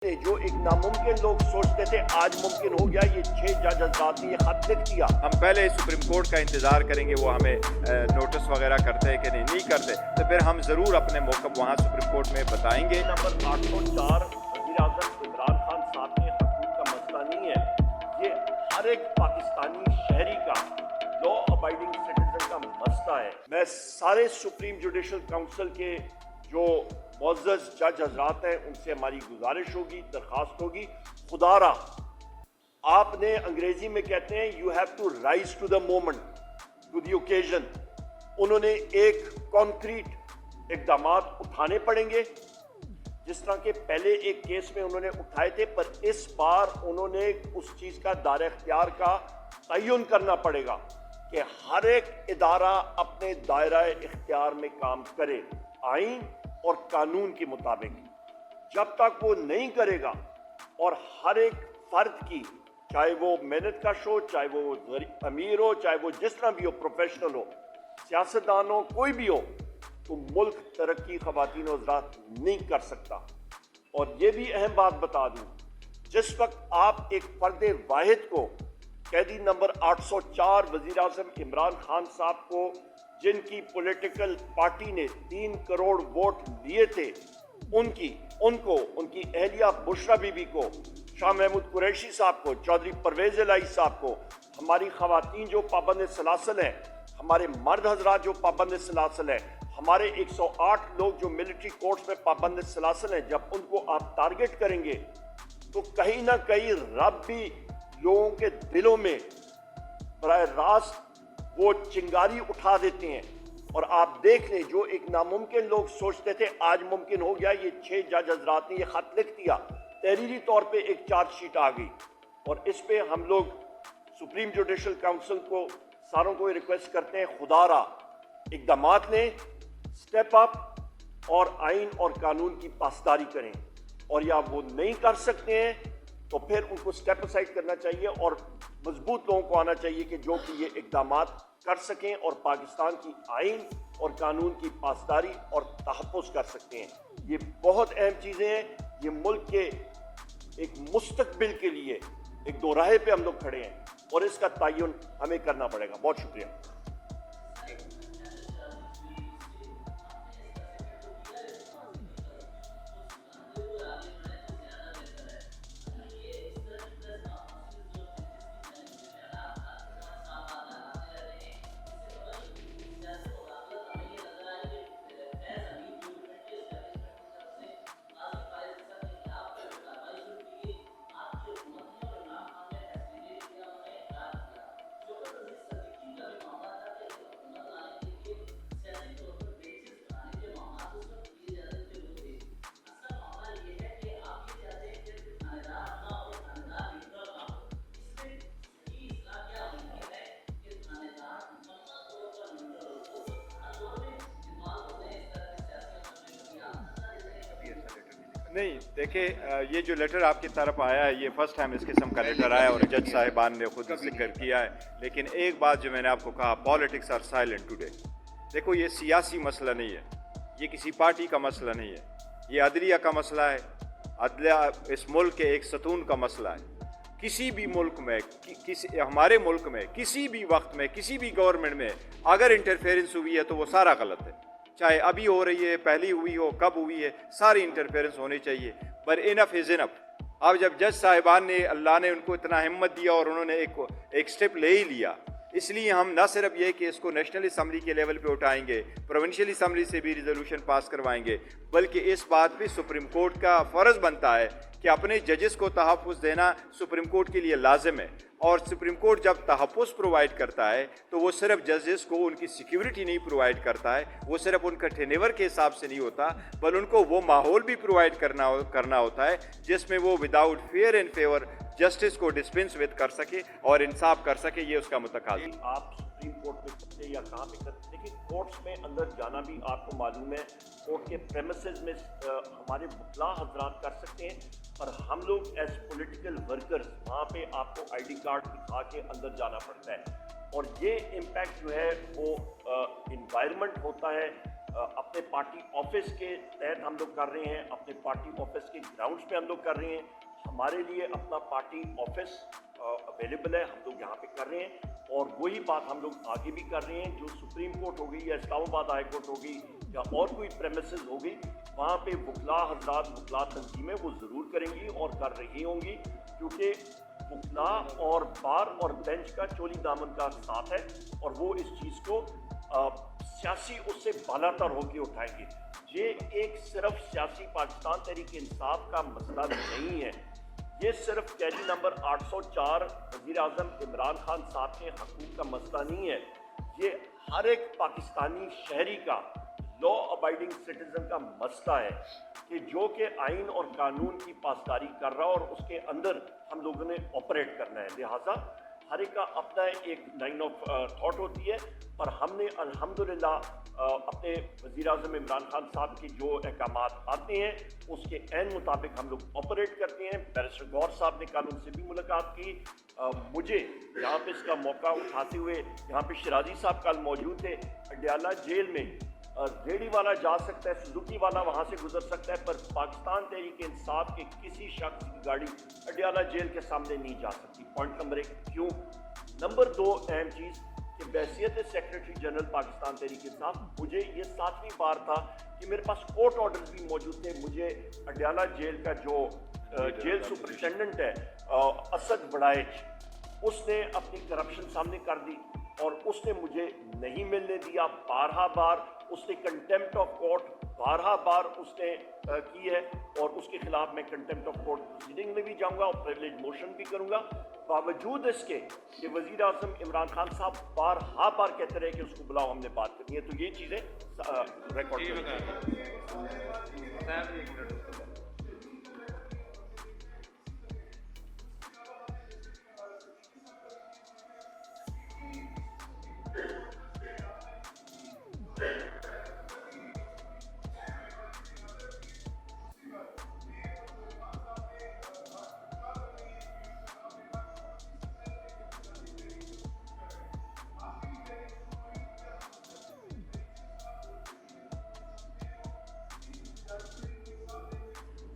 जो एक नामुमकिन लोग सोचते थे आज मुमकिन हो गया। ये 6 जज हज़रात ने ये खत लिख दिया। हम पहले सुप्रीम कोर्ट का इंतजार करेंगे, वो हमें नोटिस वगैरह करते हैं कि नहीं करते, तो फिर हम जरूर अपने मौक़िफ़ वहाँ सुप्रीम कोर्ट में बताएंगे। नंबर 804 वज़ीर आज़म इमरान खान साहब के हकूक़ का मसला नहीं है, ये हर एक पाकिस्तानी शहरी का लॉ अबाइडिंग सिटीजन का मसला है। मैं सारे सुप्रीम जुडिशल काउंसिल के जो मुअज़्ज़ज़ जज हज़रात हैं उनसे हमारी गुजारिश होगी, दरख्वास्त होगी, खुदारा आपने अंग्रेजी में कहते हैं you have to rise to the moment, to the occasion. उन्होंने एक कॉन्क्रीट इक़दाम उठाने पड़ेंगे, जिस तरह के पहले एक केस में उन्होंने उठाए थे, पर इस बार उन्होंने उस चीज़ का दायरा इख्तियार का तयन करना पड़ेगा कि हर एक इदारा अपने दायरा इख्तियार में काम करे, आइन और कानून के मुताबिक। जब तक वो नहीं करेगा और हर एक फर्द की, चाहे वो मेहनत कश हो, चाहे वो अमीर हो, चाहे वो जिस तरह भी हो, प्रोफेशनल हो, सियासतदान हो, कोई भी हो, तो मुल्क तरक्की ख़वातीन और हज़रात नहीं कर सकता। और ये भी अहम बात बता दूं, जिस वक्त आप एक फर्द वाहिद को, कैदी नंबर 804 वज़ीर आज़म इमरान खान साहब को, जिनकी पॉलिटिकल पार्टी ने 3 करोड़ वोट दिए थे, उनकी अहलिया बुशरा बीबी को, शाह महमूद कुरैशी साहब को, चौधरी परवेज़ इलाही साहब को, हमारी ख़वातीन जो पाबंद सलासल हैं, हमारे मर्द हजरात जो पाबंद सलासल हैं, हमारे 108 लोग जो मिलिट्री कोर्ट्स में पाबंद सलासल हैं, जब उनको आप टारगेट करेंगे तो कहीं ना कहीं रब भी लोगों के दिलों में बराह रास्त वो चिंगारी उठा देते हैं। और आप देख लें, जो एक नामुमकिन लोग सोचते थे आज मुमकिन हो गया, ये 6 जज हज़रात ने ये खत लिख दिया, तहरीरी तौर पे एक चार्जशीट आ गई। और इस पे हम लोग सुप्रीम जुडिशल काउंसिल को सारों को रिक्वेस्ट करते हैं, खुदारा इक़दाम लें, स्टेप अप और आइन और कानून की पासदारी करें। और या वो नहीं कर सकते हैं तो फिर उनको स्टेप असाइड करना चाहिए और मजबूत लोगों को आना चाहिए कि जो कि ये इक़दाम कर सकें और पाकिस्तान की आइन और कानून की पासदारी और तहफ़्फ़ुज़ कर सकते हैं। ये बहुत अहम चीज़ें हैं। ये मुल्क के एक मुस्तक़बिल के लिए एक दोराहे पे हम लोग खड़े हैं और इसका तयन हमें करना पड़ेगा। बहुत शुक्रिया। नहीं, देखिए, ये जो लेटर आपकी तरफ आया है, ये फर्स्ट टाइम इस किस्म का लेटर आया और जज साहिबान ने खुद जिक्र किया है। लेकिन एक बात जो मैंने आपको कहा, पॉलिटिक्स आर साइलेंट टुडे। देखो, ये सियासी मसला नहीं है, ये किसी पार्टी का मसला नहीं है, ये अदलिया का मसला है। अदलिया इस मुल्क के एक सतून का मसला है। किसी भी मुल्क में, हमारे मुल्क में किसी भी वक्त में, किसी भी गवर्नमेंट में अगर इंटरफेरेंस हुई है तो वो सारा गलत है। चाहे अभी हो रही है, पहली हुई हो, कब हुई है, सारी इंटरफेरेंस होनी चाहिए। पर इनफ इज़ इनफ। अब जब जज साहिबान ने, अल्लाह ने उनको इतना हिम्मत दिया और उन्होंने एक स्टेप ले ही लिया, इसलिए हम न सिर्फ ये कि इसको नेशनल असम्बली के लेवल पे उठाएंगे, प्रोविंशियल असम्बली से भी रिजोल्यूशन पास करवाएंगे, बल्कि इस बात पे सुप्रीम कोर्ट का फ़र्ज़ बनता है कि अपने जजेस को तहफ़्फ़ुज़ देना सुप्रीम कोर्ट के लिए लाजिम है। और सुप्रीम कोर्ट जब तहफ़्फ़ुज़ प्रोवाइड करता है तो वो सिर्फ जजेस को उनकी सिक्योरिटी नहीं प्रोवाइड करता है, वो सिर्फ उनका टेनेवर के हिसाब से नहीं होता, बल्कि उनको वो माहौल भी प्रोवाइड करना होता है जिसमें वो without fair and favour justice को डिस्पेंस विद कर सके और इंसाफ कर सके। ये उसका मुतकाज़ी। आप सुप्रीम कोर्ट में करते या कहाँ पे करते, देखिए कोर्ट्स में अंदर जाना भी आपको मालूम है, कोर्ट के प्रेमिसेस में हमारे मुतला हजरात कर सकते हैं, पर हम लोग एज पॉलिटिकल वर्कर्स वहाँ पे आपको ID कार्ड दिखा के अंदर जाना पड़ता है। और ये इम्पैक्ट जो है वो इन्वायरमेंट होता है, अपने पार्टी ऑफिस के तहत हम लोग कर रहे हैं, अपने पार्टी ऑफिस के ग्राउंड्स पे हम लोग कर रहे हैं। हमारे लिए अपना पार्टी ऑफिस अवेलेबल है, हम लोग यहाँ पे कर रहे हैं और वही बात हम लोग आगे भी कर रहे हैं। जो सुप्रीम कोर्ट होगी या इस्लामाबाद हाई कोर्ट होगी या और कोई प्रेमिसेस होगी, वहाँ पे वकला हजरात, वकला तंजीमें वो ज़रूर करेंगी और कर रही होंगी, क्योंकि वकला और बार और बेंच का चोली दामन का साथ है और वो इस चीज़ को सियासी उससे बालातर होकर उठाएंगे। ये एक सिर्फ सियासी पाकिस्तान तहरीक इंसाफ का मसला नहीं है, ये सिर्फ कैदी नंबर 804 वज़ीर-ए-आज़म इमरान खान साहब के हकूक़ का मसला नहीं है, ये हर एक पाकिस्तानी शहरी का, लॉ अबाइडिंग सिटीजन का मसला है कि जो कि आइन और कानून की पासदारी कर रहा है और उसके अंदर हम लोगों ने ऑपरेट करना है। लिहाजा हर एक का अपना एक लाइन ऑफ थॉट होती है, पर हमने अल्हम्दुलिल्लाह अपने वज़ीर-ए-आज़म इमरान खान साहब के जो अहकामात आते हैं उसके ऐन मुताबिक हम लोग ऑपरेट करते हैं। बैरिस्टर गौर साहब ने कल उनसे भी मुलाकात की। मुझे यहाँ पे इसका मौका उठाते हुए, यहाँ पे शिराजी साहब कल मौजूद थे। अडयाला जेल में रेडी वाला जा सकता है, सुजुकी वाला वहाँ से गुजर सकता है, पर पाकिस्तान तहरीक इंसाफ के किसी शख्स की गाड़ी अडयाला जेल के सामने नहीं जा सकती। Point number 1। क्यों? नंबर 2 अहम चीज़ कि बैसियत सेक्रेटरी जनरल पाकिस्तान तहरीक इंसाफ, मुझे ये 7वीं बार था कि मेरे पास कोर्ट ऑर्डर्स भी मौजूद थे। मुझे अडयाला जेल का जो जेल सुपरिटेंडेंट है असद बड़ाइच, उसने अपनी करप्शन सामने कर दी और उसने मुझे नहीं मिलने दिया। बारहा बार उसने कंटेम्प्ट ऑफ कोर्ट बार उसने की है और उसके खिलाफ मैं कंटेम्प्ट ऑफ कोर्ट प्रोसीडिंग में भी जाऊंगा और प्रिविलेज मोशन भी करूंगा। बावजूद इसके कि वज़ीर आज़म इमरान खान साहब बार कहते रहे कि उसको बुलाओ, हमने बात करनी है, तो ये चीज़ें रिकॉर्ड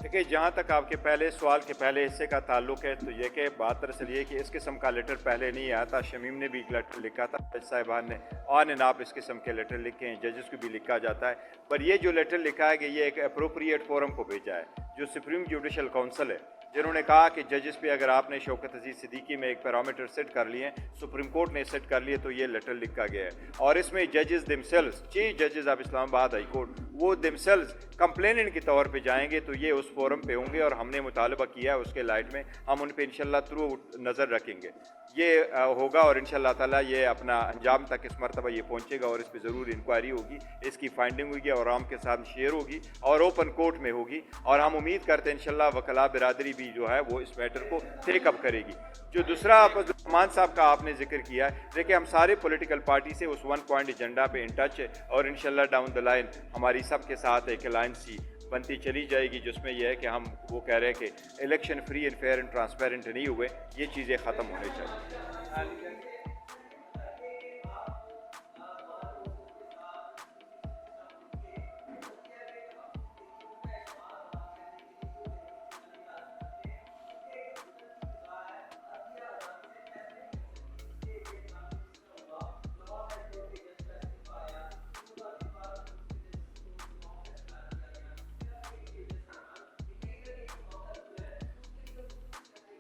देखिए, जहाँ तक आपके पहले सवाल के पहले हिस्से का ताल्लुक है, तो ये कि बात दरअसल ये कि इस किस्म का लेटर पहले नहीं आया था। शमीम ने भी एक लेटर लिखा था, जज साहिबान ने ऑन एंड ऑफ इस किस्म के लेटर लिखे हैं, जजेस को भी लिखा जाता है। पर ये जो लेटर लिखा है कि ये एक अप्रोप्रिएट फोरम को भेजा है, जो सुप्रीम जुडिशल काउंसिल है, जिन्होंने कहा कि जजेस पे अगर आपने शौकत अजीज़ सिद्दीकी में एक पैरामीटर सेट कर लिए, सुप्रीम कोर्ट ने सेट कर लिए, तो ये लेटर लिखा गया है। और इसमें जजेस दिमसेल्व्स, चीफ जजेस ऑफ इस्लामाबाद हाई कोर्ट, वो दिमसेल्व्स कंप्लेनेंट के तौर पे जाएंगे, तो ये उस फोरम पे होंगे और हमने मुतालबा किया है उसके लाइट में, हम उन पे इंशाल्लाह थ्रू नज़र रखेंगे। ये होगा और इंशाल्लाह ताला ये अपना अंजाम तक इस मरतबा ये पहुँचेगा और इस पर ज़रूर इंक्वायरी होगी, इसकी फाइंडिंग होगी और आम के साथ शेयर होगी और ओपन कोर्ट में होगी। और हम उम्मीद करते हैं इंशाल्लाह वकला बिरादरी भी जो है वो इस मैटर को टेकअप करेगी। जो दूसरा रहमान साहब का आपने जिक्र किया है, देखिए हम सारे पॉलिटिकल पार्टी से उस 1 पॉइंट एजेंडा पे इन टच है और इंशाल्लाह डाउन द लाइन हमारी सब के साथ एक अलायंस सी बनती चली जाएगी, जिसमें यह है कि हम वो कह रहे हैं कि election free and fair and transparent नहीं हुए, ये चीज़ें ख़त्म होनी चाहिए।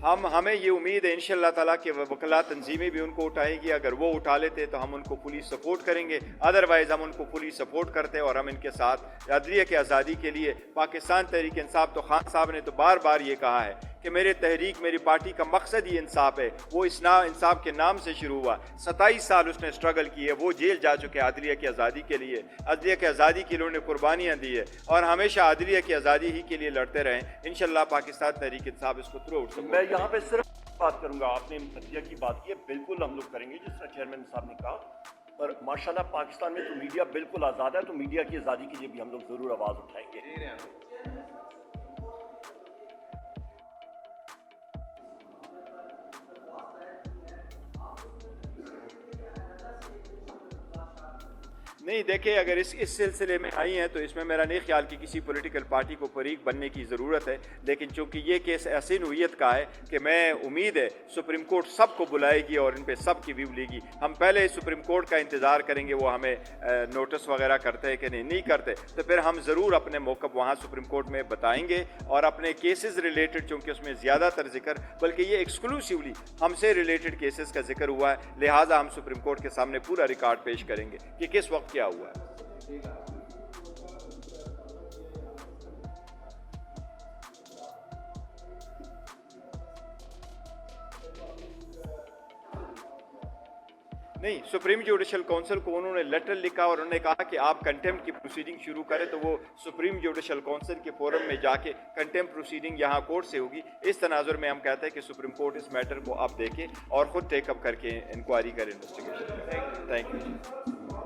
हमें ये उम्मीद है इंशाल्लाह ताला कि वकला तंजीमें भी उनको उठाएगी। अगर वो उठा लेते तो हम उनको पुलिस सपोर्ट करेंगे, अदरवाइज़ हम उनको पुलिस सपोर्ट करते हैं और हम इनके साथ अदलिया की आज़ादी के लिए पाकिस्तान तहरीक इंसाफ, तो खान साहब ने तो बार बार ये कहा है कि मेरे तहरीक, मेरी पार्टी का मकसद ही इंसाफ है। वो इंसाफ के नाम से शुरू हुआ, 27 साल उसने स्ट्रगल की है, वो जेल जा चुके अदलिया की आज़ादी के लिए, अदलिया की आज़ादी के लिए उन्होंने कुर्बानियाँ दी है और हमेशा अदलिया की आज़ादी ही के लिए लड़ते रहें। इंशाल्लाह पाकिस्तान तहरीक इंसाफ इसको थ्रू आउट। मैं यहाँ पे सिर्फ बात करूँगा, आपने मीडिया की बात की है, बिल्कुल हम लोग करेंगे जिस तरह चेयरमैन साहब ने कहा, पर माशाल्लाह पाकिस्तान में तो मीडिया बिल्कुल आज़ाद है, तो मीडिया की आज़ादी के लिए भी हम लोग ज़रूर आवाज़ उठाएंगे। नहीं, देखिए, अगर इस सिलसिले में आई हैं तो इसमें मेरा नहीं ख्याल कि किसी पॉलिटिकल पार्टी को फरीक बनने की ज़रूरत है, लेकिन चूंकि ये केस ऐसी नोयत का है कि मैं उम्मीद है सुप्रीम कोर्ट सबको बुलाएगी और इन पे सब की व्यू लेगी। हम पहले सुप्रीम कोर्ट का इंतज़ार करेंगे, वो हमें नोटिस वगैरह करते हैं कि नहीं करते, तो फिर हम ज़रूर अपने मौक़िफ़ वहाँ सुप्रीम कोर्ट में बताएंगे और अपने केसेस रिलेटेड, चूँकि उसमें ज़्यादातर जिक्र, बल्कि ये एक्सक्लूसिवली हमसे रिलेटेड केसेस का जिक्र हुआ है, लिहाजा हम सुप्रीम कोर्ट के सामने पूरा रिकॉर्ड पेश करेंगे कि किस वक्त क्या हुआ है। नहीं, सुप्रीम जुडिशल काउंसिल को उन्होंने लेटर लिखा और उन्होंने कहा कि आप कंटेम्प्ट की प्रोसीडिंग शुरू करें, तो वो सुप्रीम जुडिशल काउंसिल के फोरम में जाके कंटेम्प्ट प्रोसीडिंग यहाँ कोर्ट से होगी। इस तनाजुर में हम कहते हैं कि सुप्रीम कोर्ट इस मैटर को आप देखे और ख़ुद टेकअप करके इंक्वायरी करें, इन्वेस्टिगेशन करें। Thank you.